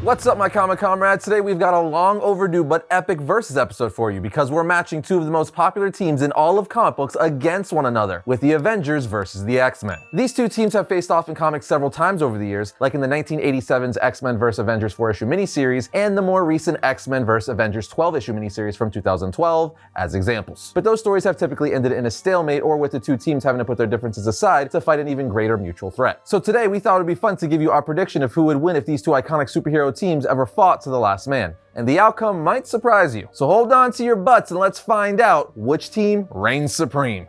What's up, my comic comrades? Today we've got a long overdue but epic versus episode for you because we're matching two of the most popular teams in all of comic books against one another with the Avengers versus the X-Men. These two teams have faced off in comics several times over the years, like in the 1987's X-Men vs. Avengers 4-issue miniseries and the more recent X-Men vs. Avengers 12-issue miniseries from 2012 as examples. But those stories have typically ended in a stalemate or with the two teams having to put their differences aside to fight an even greater mutual threat. So today we thought it would be fun to give you our prediction of who would win if these two iconic superhero teams ever fought to the last man. And the outcome might surprise you. So hold on to your butts and let's find out which team reigns supreme.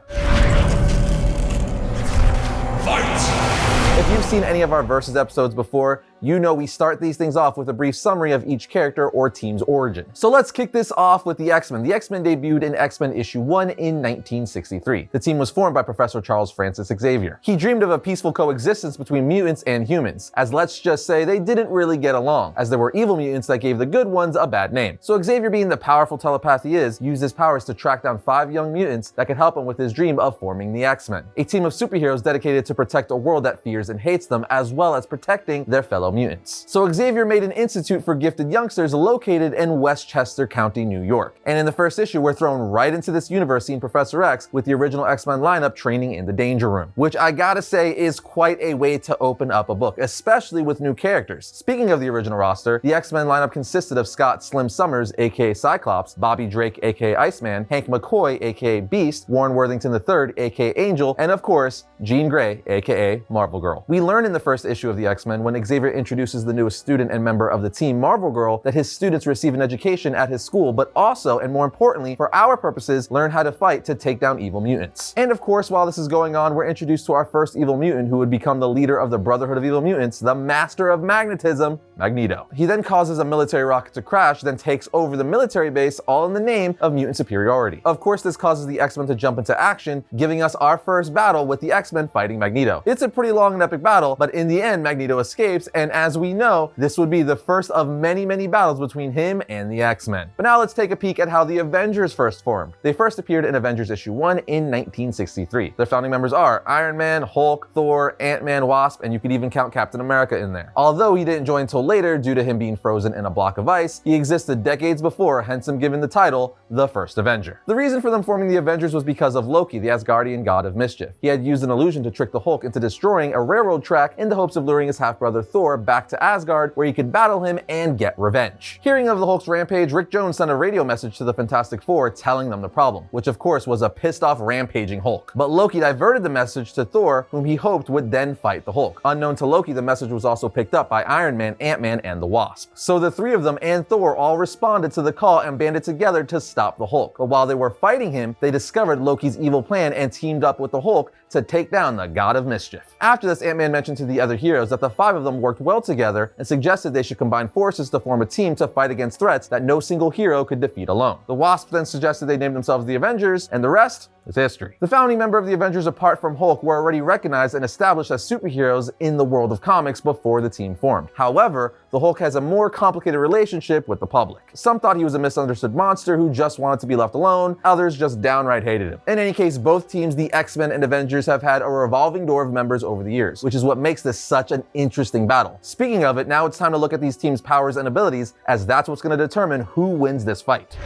If you've seen any of our Versus episodes before, you know we start these things off with a brief summary of each character or team's origin. So let's kick this off with the X-Men. The X-Men debuted in X-Men issue 1 in 1963. The team was formed by Professor Charles Francis Xavier. He dreamed of a peaceful coexistence between mutants and humans, as let's just say they didn't really get along, as there were evil mutants that gave the good ones a bad name. So Xavier, being the powerful telepath he is, used his powers to track down 5 young mutants that could help him with his dream of forming the X-Men, a team of superheroes dedicated to protect a world that fears and hates them, as well as protecting their fellow mutants. So Xavier made an institute for gifted youngsters located in Westchester County, New York. And in the first issue, we're thrown right into this universe seeing Professor X with the original X-Men lineup training in the Danger Room, which I gotta say is quite a way to open up a book, especially with new characters. Speaking of the original roster, the X-Men lineup consisted of Scott Slim Summers, aka Cyclops, Bobby Drake, aka Iceman, Hank McCoy, aka Beast, Warren Worthington III, aka Angel, and of course, Jean Grey, aka Marvel Girl. We learn in the first issue of the X-Men, when Xavier introduces the newest student and member of the team, Marvel Girl, that his students receive an education at his school, but also, and more importantly, for our purposes, learn how to fight to take down evil mutants. And of course, while this is going on, we're introduced to our first evil mutant who would become the leader of the Brotherhood of Evil Mutants, the Master of Magnetism, Magneto. He then causes a military rocket to crash, then takes over the military base, all in the name of mutant superiority. Of course, this causes the X-Men to jump into action, giving us our first battle with the X-Men fighting Magneto. It's a pretty long and epic battle, but in the end, Magneto escapes, and as we know, this would be the first of many battles between him and the X-Men. But now let's take a peek at how the Avengers first formed. They first appeared in Avengers issue 1 in 1963. Their founding members are Iron Man, Hulk, Thor, Ant-Man, Wasp, and you could even count Captain America in there. Although he didn't join until later due to him being frozen in a block of ice, he existed decades before, hence him given the title, the First Avenger. The reason for them forming the Avengers was because of Loki, the Asgardian god of mischief. He had used an illusion to trick the Hulk into destroying a railroad track in the hopes of luring his half-brother Thor back to Asgard, where he could battle him and get revenge. Hearing of the Hulk's rampage, Rick Jones sent a radio message to the Fantastic Four telling them the problem, which of course was a pissed-off rampaging Hulk. But Loki diverted the message to Thor, whom he hoped would then fight the Hulk. Unknown to Loki, the message was also picked up by Iron Man, Ant-Man, and the Wasp. So the three of them and Thor all responded to the call and banded together to stop the Hulk. But while they were fighting him, they discovered Loki's evil plan and teamed up with the Hulk to take down the god of mischief. After this, Ant-Man mentioned to the other heroes that the 5 of them worked well together and suggested they should combine forces to form a team to fight against threats that no single hero could defeat alone. The Wasp then suggested they name themselves the Avengers, and the rest is history. The founding member of the Avengers, apart from Hulk, were already recognized and established as superheroes in the world of comics before the team formed. However, the Hulk has a more complicated relationship with the public. Some thought he was a misunderstood monster who just wanted to be left alone, others just downright hated him. In any case, both teams, the X-Men and Avengers, have had a revolving door of members over the years, which is what makes this such an interesting battle. Speaking of it, now it's time to look at these teams' powers and abilities, as that's what's going to determine who wins this fight.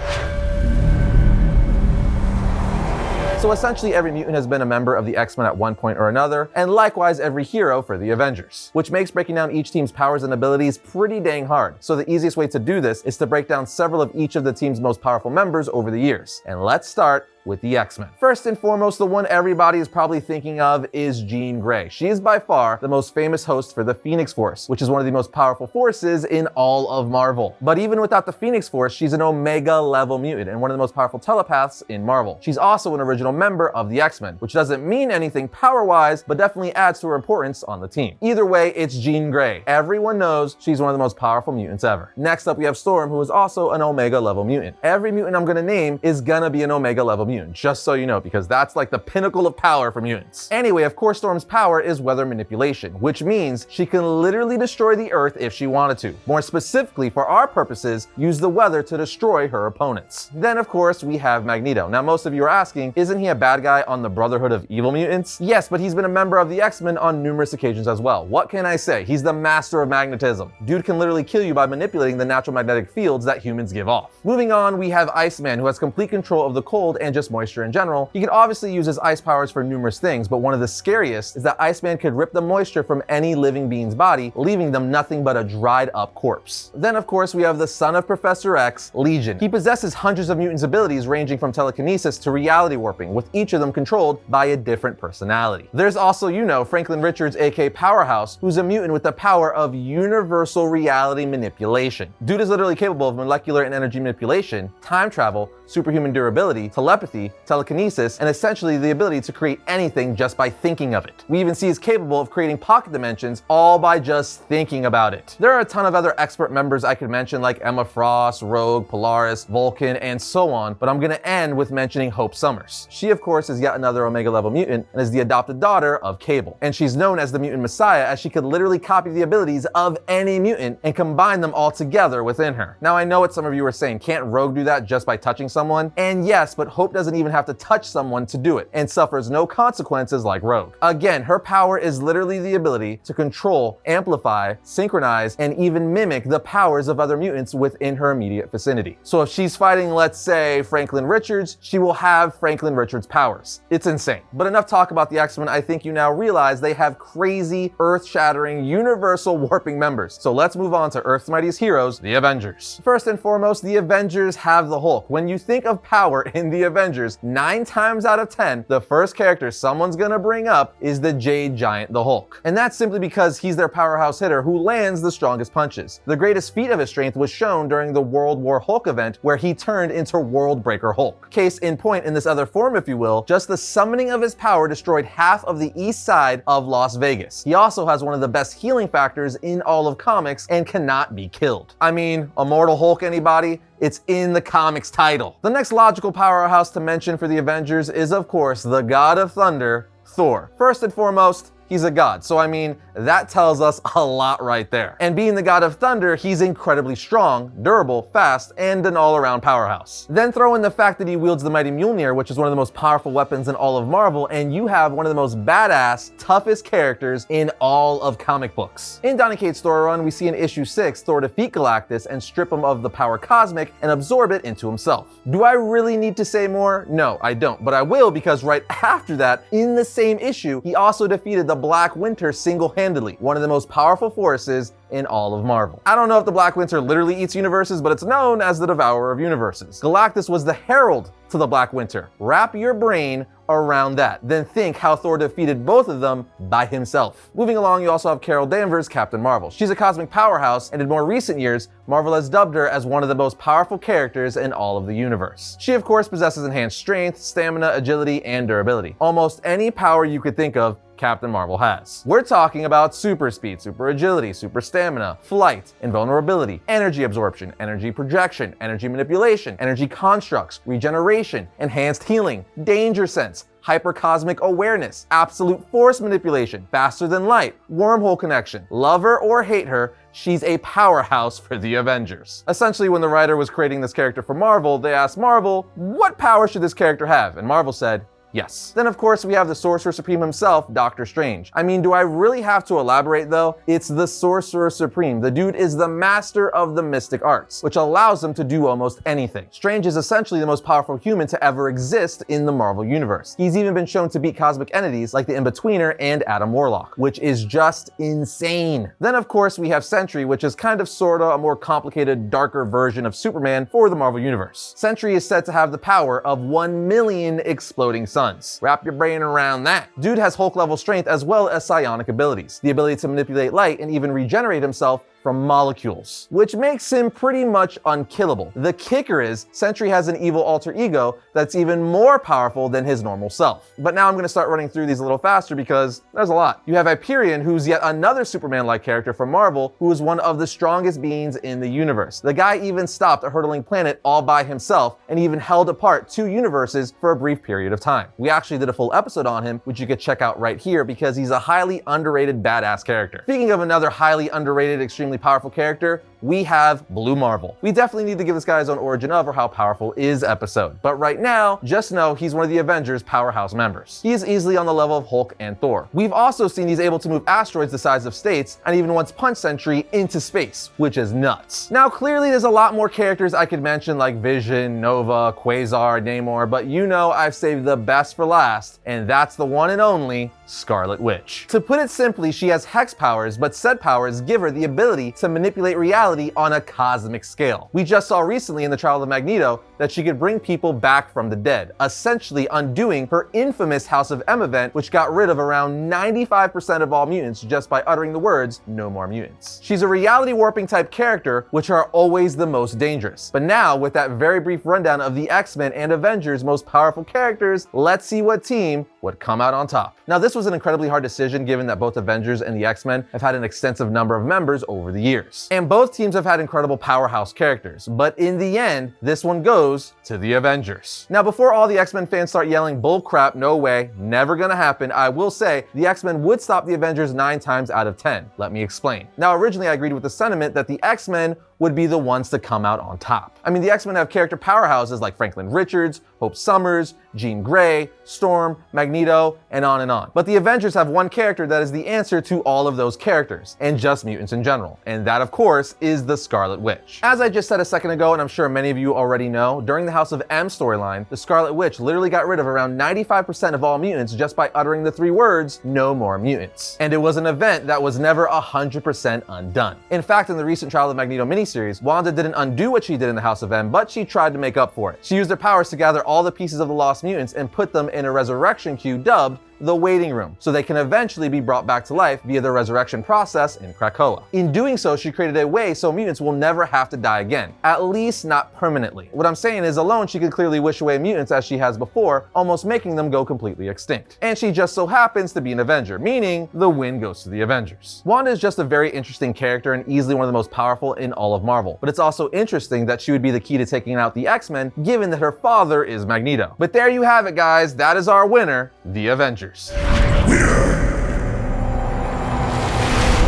So essentially every mutant has been a member of the X-Men at one point or another, and likewise every hero for the Avengers, which makes breaking down each team's powers and abilities pretty dang hard. So the easiest way to do this is to break down several of each of the team's most powerful members over the years. And let's start with the X-Men. First and foremost, the one everybody is probably thinking of is Jean Grey. She is by far the most famous host for the Phoenix Force, which is one of the most powerful forces in all of Marvel. But even without the Phoenix Force, she's an Omega level mutant and one of the most powerful telepaths in Marvel. She's also an original member of the X-Men, which doesn't mean anything power-wise, but definitely adds to her importance on the team. Either way, it's Jean Grey. Everyone knows she's one of the most powerful mutants ever. Next up, we have Storm, who is also an Omega level mutant. Every mutant I'm gonna name is gonna be an Omega level mutant. mutant, just so you know, because that's like the pinnacle of power for mutants. Anyway, of course, Storm's power is weather manipulation, which means she can literally destroy the Earth if she wanted to. More specifically, for our purposes, use the weather to destroy her opponents. Then, of course, we have Magneto. Now, most of you are asking, isn't he a bad guy on the Brotherhood of Evil Mutants? Yes, but he's been a member of the X-Men on numerous occasions as well. What can I say? He's the master of magnetism. Dude can literally kill you by manipulating the natural magnetic fields that humans give off. Moving on, we have Iceman, who has complete control of the cold and just moisture in general. He can obviously use his ice powers for numerous things, but one of the scariest is that Iceman could rip the moisture from any living being's body, leaving them nothing but a dried up corpse. Then, of course, we have the son of Professor X, Legion. He possesses hundreds of mutants' abilities ranging from telekinesis to reality warping, with each of them controlled by a different personality. There's also, you know, Franklin Richards, aka Powerhouse, who's a mutant with the power of universal reality manipulation. Dude is literally capable of molecular and energy manipulation, time travel, superhuman durability, telepathy, telekinesis, and essentially the ability to create anything just by thinking of it. We even see he's capable of creating pocket dimensions all by just thinking about it. There are a ton of other expert members I could mention, like Emma Frost, Rogue, Polaris, Vulcan, and so on, but I'm gonna end with mentioning Hope Summers. She, of course, is yet another Omega level mutant and is the adopted daughter of Cable. And she's known as the Mutant Messiah, as she could literally copy the abilities of any mutant and combine them all together within her. Now, I know what some of you are saying, can't Rogue do that just by touching someone? And yes, but Hope doesn't even have to touch someone to do it, and suffers no consequences like Rogue. Again, her power is literally the ability to control, amplify, synchronize, and even mimic the powers of other mutants within her immediate vicinity. So if she's fighting, let's say, Franklin Richards, she will have Franklin Richards' powers. It's insane. But enough talk about the X-Men. I think you now realize they have crazy, earth-shattering, universal warping members. So let's move on to Earth's mightiest heroes, the Avengers. First and foremost, the Avengers have the Hulk. When you think of power in the Avengers, 9 times out of 10, the first character someone's gonna bring up is the Jade Giant, the Hulk. And that's simply because he's their powerhouse hitter who lands the strongest punches. The greatest feat of his strength was shown during the World War Hulk event, where he turned into World Breaker Hulk. Case in point, in this other form, if you will, just the summoning of his power destroyed half of the east side of Las Vegas. He also has one of the best healing factors in all of comics and cannot be killed. I mean, Immortal Hulk, anybody? It's in the comics title. The next logical powerhouse to mention for the Avengers is, of course, the God of Thunder, Thor. First and foremost, he's a god, so I mean, that tells us a lot right there. And being the God of Thunder, he's incredibly strong, durable, fast, and an all-around powerhouse. Then throw in the fact that he wields the mighty Mjolnir, which is one of the most powerful weapons in all of Marvel, and you have one of the most badass, toughest characters in all of comic books. In Donny Cates' story run, we see in issue 6, Thor defeat Galactus and strip him of the power cosmic and absorb it into himself. Do I really need to say more? No, I don't, but I will, because right after that, in the same issue, he also defeated the Black Winter single-handedly, one of the most powerful forces in all of Marvel. I don't know if the Black Winter literally eats universes, but it's known as the Devourer of Universes. Galactus was the herald to the Black Winter. Wrap your brain around that. Then think how Thor defeated both of them by himself. Moving along, you also have Carol Danvers, Captain Marvel. She's a cosmic powerhouse, and in more recent years, Marvel has dubbed her as one of the most powerful characters in all of the universe. She, of course, possesses enhanced strength, stamina, agility, and durability. Almost any power you could think of, Captain Marvel has. We're talking about super speed, super agility, super stamina, flight, invulnerability, energy absorption, energy projection, energy manipulation, energy constructs, regeneration, enhanced healing, danger sense, hypercosmic awareness, absolute force manipulation, faster than light, wormhole connection. Love her or hate her, she's a powerhouse for the Avengers. Essentially, when the writer was creating this character for Marvel, they asked Marvel, what power should this character have? And Marvel said, yes. Then of course we have the Sorcerer Supreme himself, Doctor Strange. I mean, do I really have to elaborate though? It's the Sorcerer Supreme. The dude is the master of the mystic arts, which allows him to do almost anything. Strange is essentially the most powerful human to ever exist in the Marvel Universe. He's even been shown to beat cosmic entities like the In-Betweener and Adam Warlock, which is just insane. Then of course we have Sentry, which is kind of sorta a more complicated, darker version of Superman for the Marvel Universe. Sentry is said to have the power of 1 million exploding suns. Wrap your brain around that. Dude has Hulk level strength as well as psionic abilities, the ability to manipulate light and even regenerate himself from molecules, which makes him pretty much unkillable. The kicker is, Sentry has an evil alter ego that's even more powerful than his normal self. But now I'm going to start running through these a little faster because there's a lot. You have Hyperion, who's yet another Superman-like character from Marvel, who is one of the strongest beings in the universe. The guy even stopped a hurtling planet all by himself and even held apart two universes for a brief period of time. We actually did a full episode on him, which you could check out right here because he's a highly underrated badass character. Speaking of another highly underrated, extremely powerful character, we have Blue Marvel. We definitely need to give this guy his own origin of or how powerful is episode. But right now, just know he's one of the Avengers powerhouse members. He is easily on the level of Hulk and Thor. We've also seen he's able to move asteroids the size of states and even once punched Sentry into space, which is nuts. Now clearly there's a lot more characters I could mention like Vision, Nova, Quasar, Namor, but you know I've saved the best for last, and that's the one and only Scarlet Witch. To put it simply, she has hex powers, but said powers give her the ability to manipulate reality on a cosmic scale. We just saw recently in the trial of Magneto that she could bring people back from the dead, essentially undoing her infamous House of M event, which got rid of around 95% of all mutants just by uttering the words, "No more mutants." She's a reality warping type character, which are always the most dangerous. But now, with that very brief rundown of the X-Men and Avengers' most powerful characters, let's see what team would come out on top. Now, this was an incredibly hard decision given that both Avengers and the X-Men have had an extensive number of members over the years. And both teams have had incredible powerhouse characters, but in the end, this one goes to the Avengers. Now, before all the X-Men fans start yelling bull crap, no way, never gonna happen, I will say the X-Men would stop the Avengers 9 times out of 10. Let me explain. Now, originally I agreed with the sentiment that the X-Men would be the ones to come out on top. I mean, the X-Men have character powerhouses like Franklin Richards, Hope Summers, Jean Grey, Storm, Magneto, and on and on. But the Avengers have one character that is the answer to all of those characters, and just mutants in general. And that, of course, is the Scarlet Witch. As I just said a second ago, and I'm sure many of you already know, during the House of M storyline, the Scarlet Witch literally got rid of around 95% of all mutants just by uttering the 3 words, "No more mutants." And it was an event that was never 100% undone. In fact, in the recent Trial of Magneto miniseries, Wanda didn't undo what she did in the House of M, but she tried to make up for it. She used her powers to gather all the pieces of the lost mutants and put them in a resurrection queue dubbed the waiting room, so they can eventually be brought back to life via the resurrection process in Krakoa. In doing so, she created a way so mutants will never have to die again, at least not permanently. What I'm saying is alone, she could clearly wish away mutants as she has before, almost making them go completely extinct. And she just so happens to be an Avenger, meaning the win goes to the Avengers. Wanda is just a very interesting character and easily one of the most powerful in all of Marvel, but it's also interesting that she would be the key to taking out the X-Men, given that her father is Magneto. But there you have it, guys, that is our winner, the Avengers.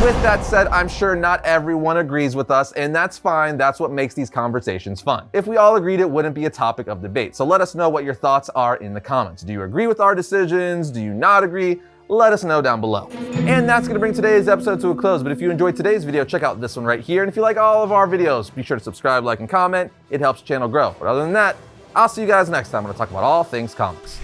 With that said, I'm sure not everyone agrees with us, and that's fine. That's what makes these conversations fun. If we all agreed, it wouldn't be a topic of debate. So let us know what your thoughts are in the comments. Do you agree with our decisions? Do you not agree? Let us know down below. And that's gonna bring today's episode to a close. But if you enjoyed today's video, check out this one right here. And if you like all of our videos, be sure to subscribe, like, and comment. It helps the channel grow. But other than that, I'll see you guys next time when I talk about all things comics.